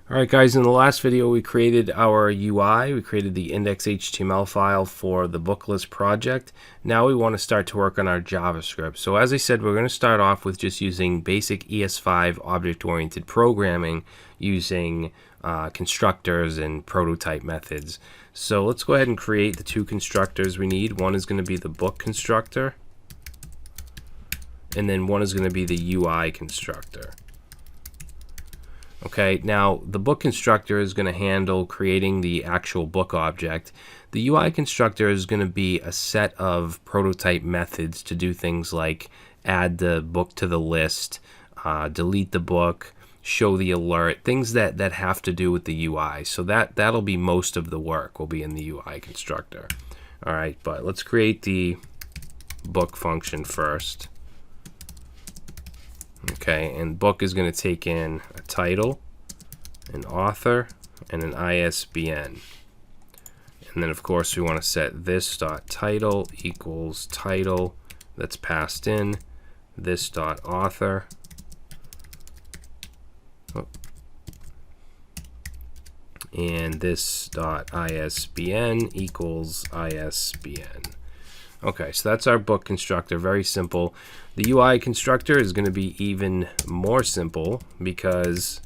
Alright guys, in the last video we created our UI, we created the index.html file for the book list project. Now we want to start to work on our JavaScript. So as I said, we're going to start off with just using basic ES5 object-oriented programming using constructors and prototype methods. So let's go ahead and create the two constructors we need. One is going to be the book constructor, and then one is going to be the UI constructor. Okay, now the book constructor is going to handle creating the actual book object. The UI constructor is going to be a set of prototype methods to do things like add the book to the list, delete the book, show the alert, things that have to do with the UI. So that'll be most of the work will be in the UI constructor. All right, but let's create the book function first. Okay, and book is going to take in a title, an author, and an ISBN. And then of course we want to set this dot title equals title that's passed in, this dot author, and this dot ISBN equals ISBN. Okay, so that's our book constructor, very simple. The UI constructor is going to be even more simple because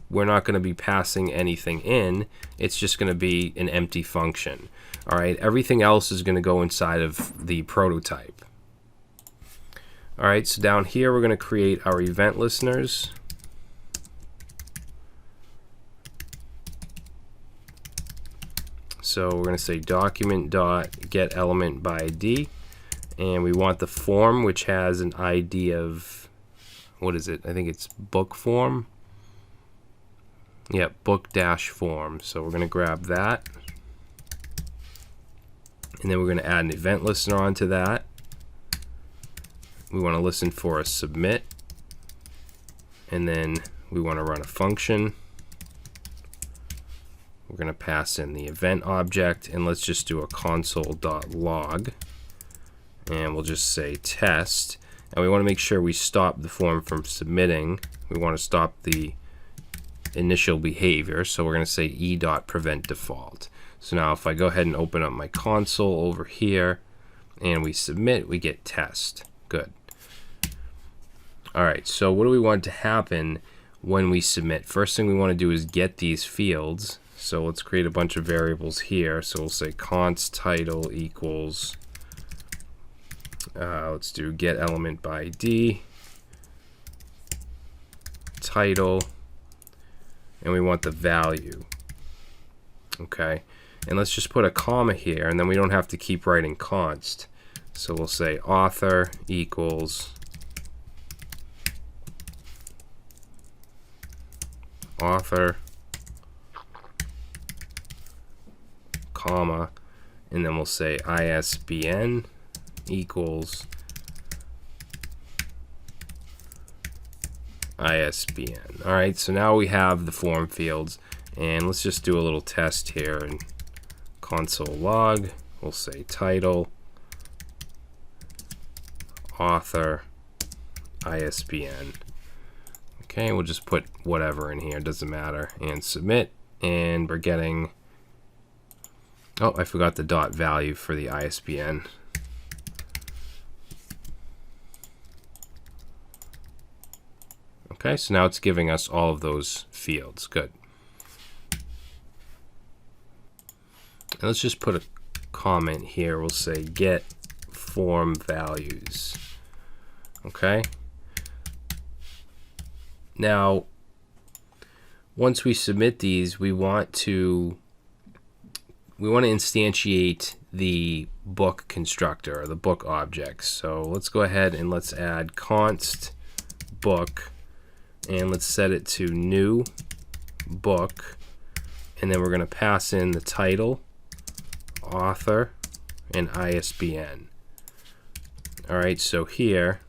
we're not going to be passing anything in. It's just going to be an empty function. All right, everything else is going to go inside of the prototype. All right, so down here we're going to create our event listeners. So we're going to say document.getElementById, and we want the form which has an ID of, what is it? I think it's book form. Yep, book-form. So we're going to grab that, and then we're going to add an event listener onto that. We want to listen for a submit, and then we want to run a function. We're going to pass in the event object, and let's just do a console.log, and we'll just say test, and we want to make sure we stop the form from submitting. We want to stop the initial behavior, so we're going to say e.preventDefault. So now if I go ahead and open up my console over here and we submit, we get test. Good. Alright, so what do we want to happen when we submit? First thing we want to do is get these fields. So let's create a bunch of variables here. So we'll say const title equals, let's do getElementById, title, and we want the value. Okay, and let's just put a comma here, and then we don't have to keep writing const. So we'll say author equals author, comma, and then we'll say ISBN equals ISBN. All right, so now we have the form fields, and let's just do a little test here. And console log, we'll say title, author, ISBN. Okay, we'll just put whatever in here, doesn't matter, and submit, and we're getting, oh, I forgot the dot value for the ISBN. Okay, so now it's giving us all of those fields. Good. And let's just put a comment here. We'll say get form values. Okay. Now, once we submit these, we want to instantiate the book constructor, or the book objects. So let's go ahead and let's add const book, and let's set it to new book, and then we're going to pass in the title, author, and ISBN. All right, so here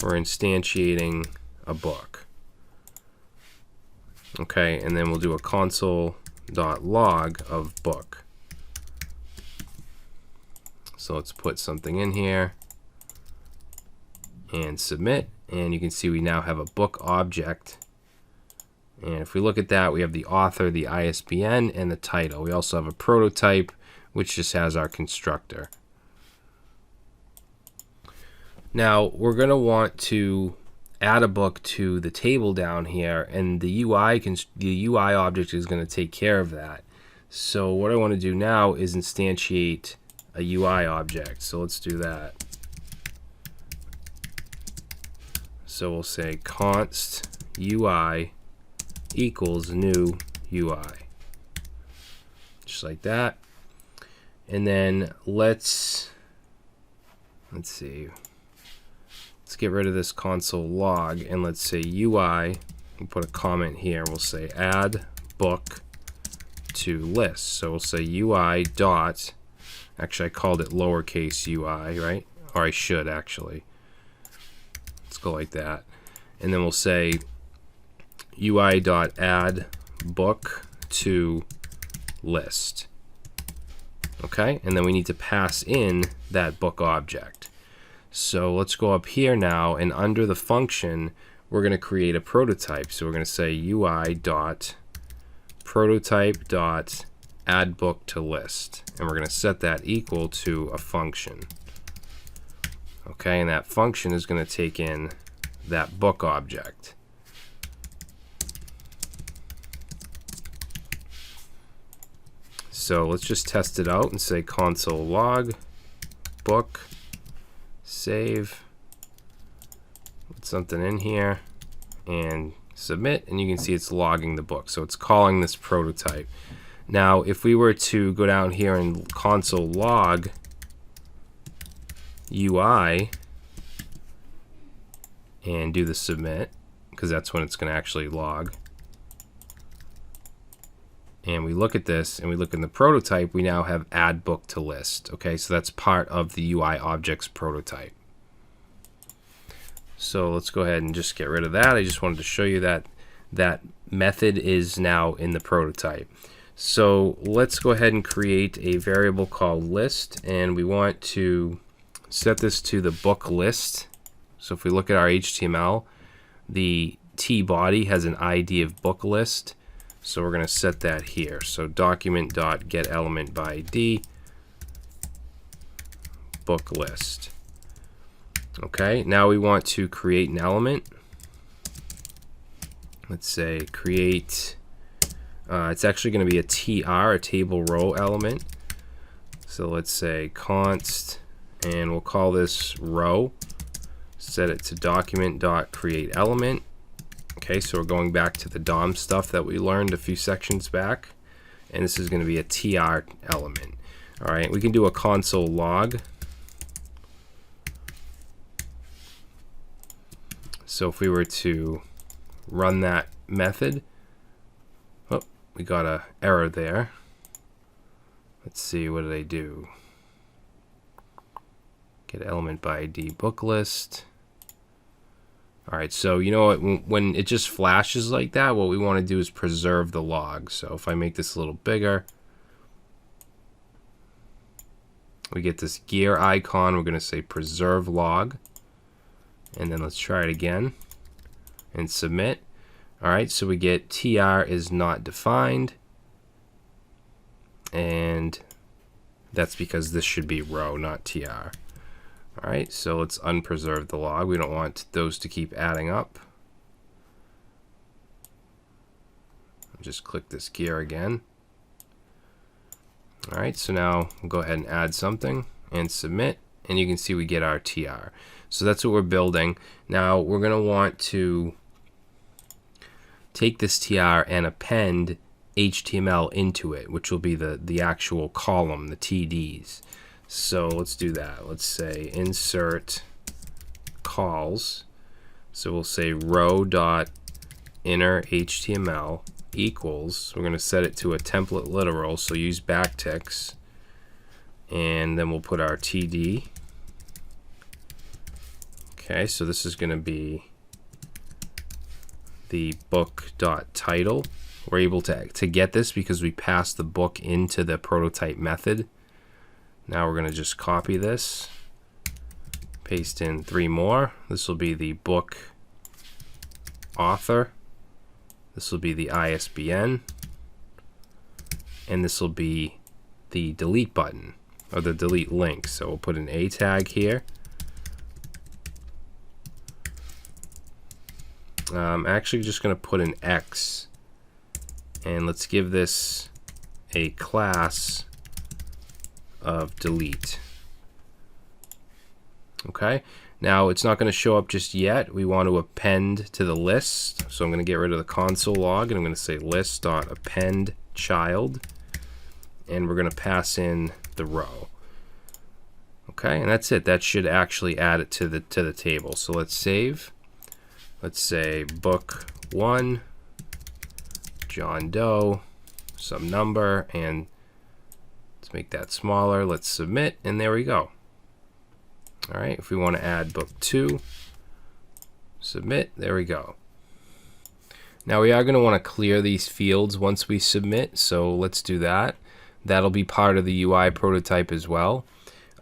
we're instantiating a book. Okay, and then we'll do a console.log of book. So let's put something in here and submit, and you can see we now have a book object. And if we look at that, we have the author, the ISBN, and the title. We also have a prototype, which just has our constructor. Now, we're going to want to add a book to the table down here, and the UI object is going to take care of that. So what I want to do now is instantiate a UI object. So let's do that. So we'll say const UI equals new UI, just like that. And then let's see, let's get rid of this console log, and let's say UI, and put a comment here. We'll say add book to list. So we'll say UI dot, actually I called it lowercase UI, right? Or I should actually. Let's go like that. And then we'll say UI dot add book to list. Okay, and then we need to pass in that book object. So let's go up here now, and under the function we're going to create a prototype. So we're going to say UI dot prototype dot add book to list, and we're going to set that equal to a function. Okay, and that function is going to take in that book object. So let's just test it out and say console log book, save, put something in here, and submit, and you can see it's logging the book. So it's calling this prototype. Now if we were to go down here and console log UI and do the submit, because that's when it's going to actually log, and we look at this and we look in the prototype, we now have add book to list. Okay, so that's part of the UI object's prototype. So let's go ahead and just get rid of that. I just wanted to show you that that method is now in the prototype. So let's go ahead and create a variable called list, and we want to set this to the book list. So if we look at our HTML, the T body has an ID of book list. So we're going to set that here. So document.getElementById book list. Okay, now we want to create an element. Let's say create, it's actually going to be a TR, a table row element. So let's say const, and we'll call this row. Set it to document.createElement. Okay, so we're going back to the DOM stuff that we learned a few sections back, and this is going to be a TR element. All right, we can do a console log. So if we were to run that method, oh, we got an error there. Let's see, what did I do? Get element by ID book list. All right, so you know what, when it just flashes like that, what we want to do is preserve the log. So if I make this a little bigger, we get this gear icon. We're going to say preserve log, and then let's try it again and submit. All right, so we get TR is not defined, and that's because this should be row, not TR. All right, so let's unpreserve the log. We don't want those to keep adding up. Just click this gear again. All right, so now we'll go ahead and add something and submit, and you can see we get our TR. So that's what we're building. Now we're going to want to take this TR and append HTML into it, which will be the actual column, the TDs. So let's do that. Let's say insert calls. So we'll say row.inner HTML equals, we're going to set it to a template literal, so use backticks, and then we'll put our TD. Okay, so this is going to be the book.title. We're able to get this because we passed the book into the prototype method. Now we're going to just copy this, Paste in 3 more. This will be the book author. This will be the ISBN. And this will be the delete button, or the delete link. So we'll put an A tag here. I'm actually just going to put an X. And let's give this a class of delete. Okay, now it's not going to show up just yet. We want to append to the list. So I'm going to get rid of the console log and I'm going to say list.append child. And we're going to pass in the row. Okay, and that's it. That should actually add it to the table. So let's save. Let's say book 1, John Doe, some number, and let's make that smaller. Let's submit, and there we go. All right, if we want to add book 2, submit, there we go. Now we are going to want to clear these fields once we submit, so let's do that. That'll be part of the UI prototype as well.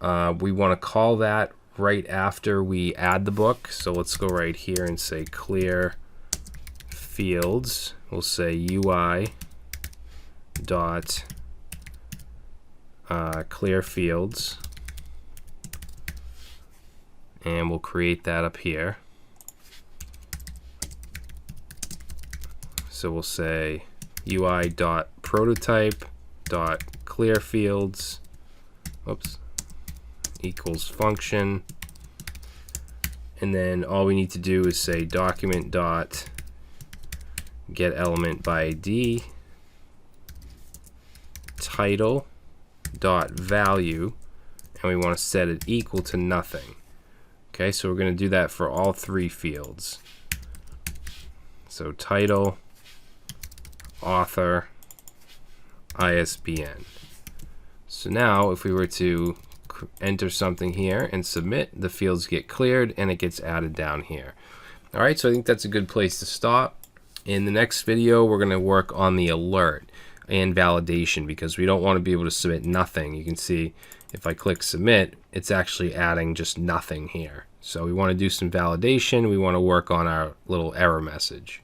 We want to call that right after we add the book. So let's go right here and say clear fields. We'll say UI dot clear fields. And we'll create that up here. So we'll say UI dot prototype dot clear fields, oops, equals function, and then all we need to do is say document dot get element by ID, title dot value, and we want to set it equal to nothing. Okay, so we're going to do that for all 3 fields. So title, author, ISBN. So now if we were to enter something here and submit, the fields get cleared and it gets added down here. All right, so I think that's a good place to stop. In the next video, we're going to work on the alert and validation because we don't want to be able to submit nothing. You can see if I click submit, it's actually adding just nothing here. So we want to do some validation. We want to work on our little error message.